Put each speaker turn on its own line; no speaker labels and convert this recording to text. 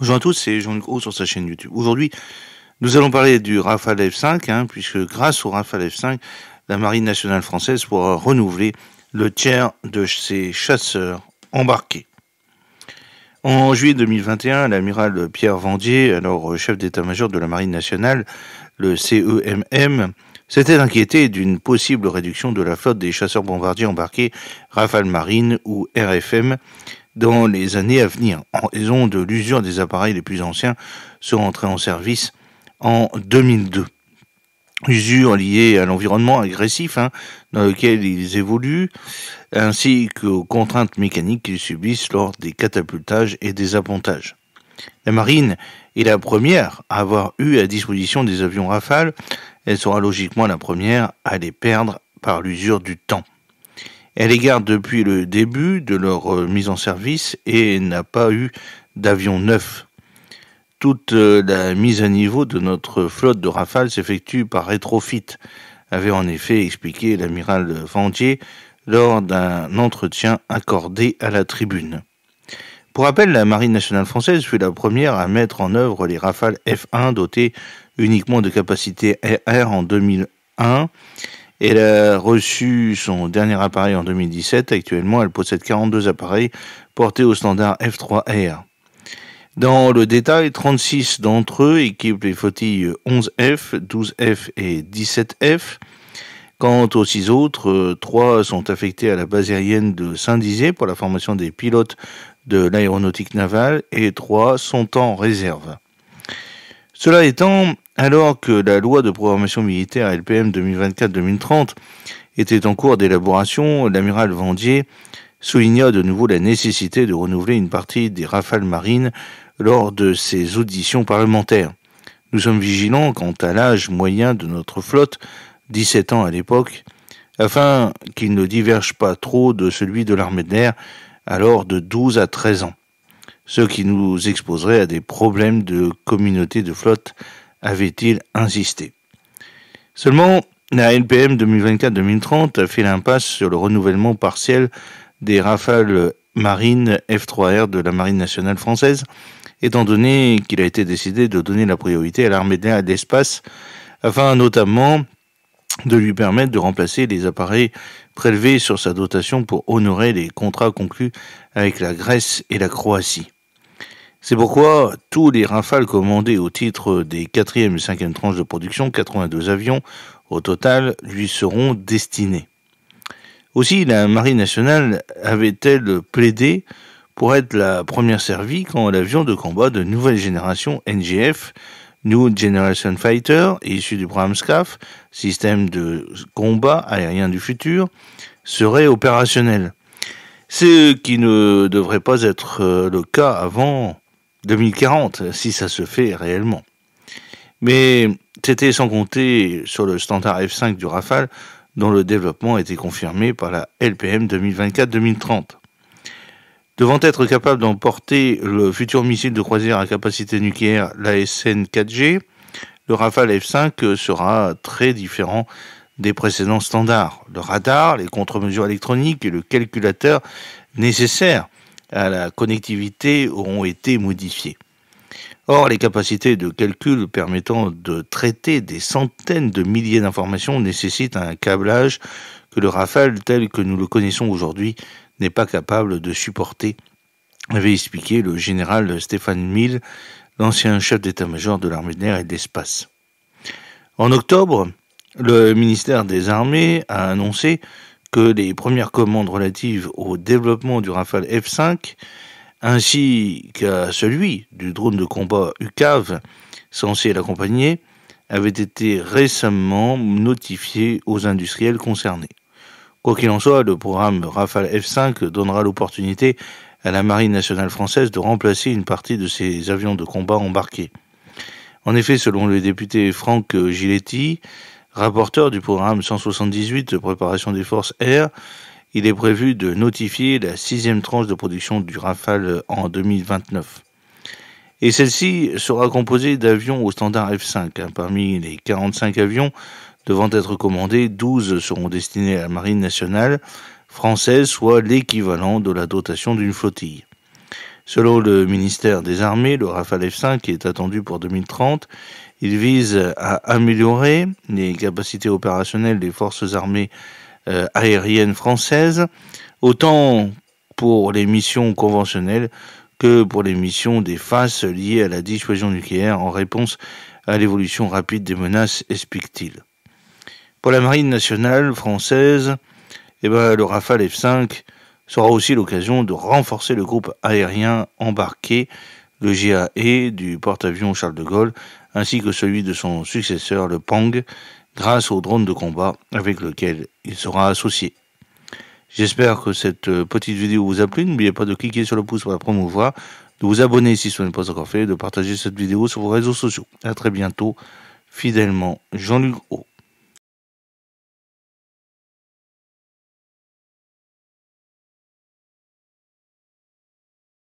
Bonjour à tous, c'est Jean-Luc Roux sur sa chaîne YouTube. Aujourd'hui, nous allons parler du Rafale F5, puisque grâce au Rafale F5, la Marine nationale française pourra renouveler le tiers de ses chasseurs embarqués. En juillet 2021, l'amiral Pierre Vendier, alors chef d'état-major de la Marine nationale, le CEMM, s'était inquiété d'une possible réduction de la flotte des chasseurs bombardiers embarqués Rafale Marine ou RFM dans les années à venir, en raison de l'usure des appareils les plus anciens seront entrés en service en 2002. Usure liée à l'environnement agressif dans lequel ils évoluent, ainsi qu'aux contraintes mécaniques qu'ils subissent lors des catapultages et des appontages. La marine est la première à avoir eu à disposition des avions Rafale. Elle sera logiquement la première à les perdre par l'usure du temps. Elle les garde depuis le début de leur mise en service et n'a pas eu d'avion neuf. Toute la mise à niveau de notre flotte de Rafale s'effectue par rétrofit, avait en effet expliqué l'amiral Vendier lors d'un entretien accordé à la Tribune. Pour rappel, la Marine nationale française fut la première à mettre en œuvre les Rafale F1 dotés uniquement de capacités air en 2001. Elle a reçu son dernier appareil en 2017. Actuellement, elle possède 42 appareils portés au standard F3R. Dans le détail, 36 d'entre eux équipent les flottilles 11F, 12F et 17F. Quant aux 6 autres, 3 sont affectés à la base aérienne de Saint-Dizier pour la formation des pilotes de l'aéronautique navale et 3 sont en réserve. Cela étant, alors que la loi de programmation militaire LPM 2024-2030 était en cours d'élaboration, l'amiral Vendier souligna de nouveau la nécessité de renouveler une partie des Rafales marines lors de ses auditions parlementaires. Nous sommes vigilants quant à l'âge moyen de notre flotte, 17 ans à l'époque, afin qu'il ne diverge pas trop de celui de l'armée de l'air, alors de 12 à 13 ans, ce qui nous exposerait à des problèmes de communauté de flotte, avait-il insisté. Seulement, la LPM 2024-2030 a fait l'impasse sur le renouvellement partiel des Rafales marines F3R de la Marine nationale française, étant donné qu'il a été décidé de donner la priorité à l'armée de l'air et de l'espace, afin notamment de lui permettre de remplacer les appareils prélevés sur sa dotation pour honorer les contrats conclus avec la Grèce et la Croatie. C'est pourquoi tous les Rafales commandés au titre des 4e et 5e tranches de production, 82 avions au total, lui seront destinés. Aussi, la Marine nationale avait-elle plaidé pour être la première servie quand l'avion de combat de nouvelle génération NGF, New Generation Fighter, issu du programme SCAF, système de combat aérien du futur, serait opérationnel. Ce qui ne devrait pas être le cas avant 2040, si ça se fait réellement. Mais c'était sans compter sur le standard F5 du Rafale, dont le développement a été confirmé par la LPM 2024-2030. Devant être capable d'emporter le futur missile de croisière à capacité nucléaire, l'ASN 4G, le Rafale F5 sera très différent des précédents standards. Le radar, les contre-mesures électroniques et le calculateur nécessaires à la connectivité auront été modifiés. Or, les capacités de calcul permettant de traiter des centaines de milliers d'informations nécessitent un câblage que le Rafale tel que nous le connaissons aujourd'hui n'est pas capable de supporter, avait expliqué le général Stéphane Mille, l'ancien chef d'état-major de l'armée de l'air et de l'espace. En octobre, le ministère des Armées a annoncé que les premières commandes relatives au développement du Rafale F5 ainsi qu'à celui du drone de combat UCAV censé l'accompagner avaient été récemment notifiés aux industriels concernés. Quoi qu'il en soit, le programme Rafale F5 donnera l'opportunité à la Marine nationale française de remplacer une partie de ses avions de combat embarqués. En effet, selon le député Franck Giletti, rapporteur du programme 178 de préparation des forces air, il est prévu de notifier la 6e tranche de production du Rafale en 2029. Et celle-ci sera composée d'avions au standard F5. Parmi les 45 avions devant être commandés, 12 seront destinés à la Marine nationale française, soit l'équivalent de la dotation d'une flottille. Selon le ministère des Armées, le Rafale F5 qui est attendu pour 2030, il vise à améliorer les capacités opérationnelles des forces armées aériennes françaises, autant pour les missions conventionnelles que pour les missions des phases liées à la dissuasion nucléaire en réponse à l'évolution rapide des menaces, explique-t-il. Pour la Marine nationale française, le Rafale F5 sera aussi l'occasion de renforcer le groupe aérien embarqué, le GAE du porte-avions Charles de Gaulle, ainsi que celui de son successeur, le Pang, grâce au drone de combat avec lequel il sera associé. J'espère que cette petite vidéo vous a plu. N'oubliez pas de cliquer sur le pouce pour la promouvoir, de vous abonner si ce n'est pas encore fait, de partager cette vidéo sur vos réseaux sociaux. À très bientôt. Fidèlement, Jean-Luc Haut.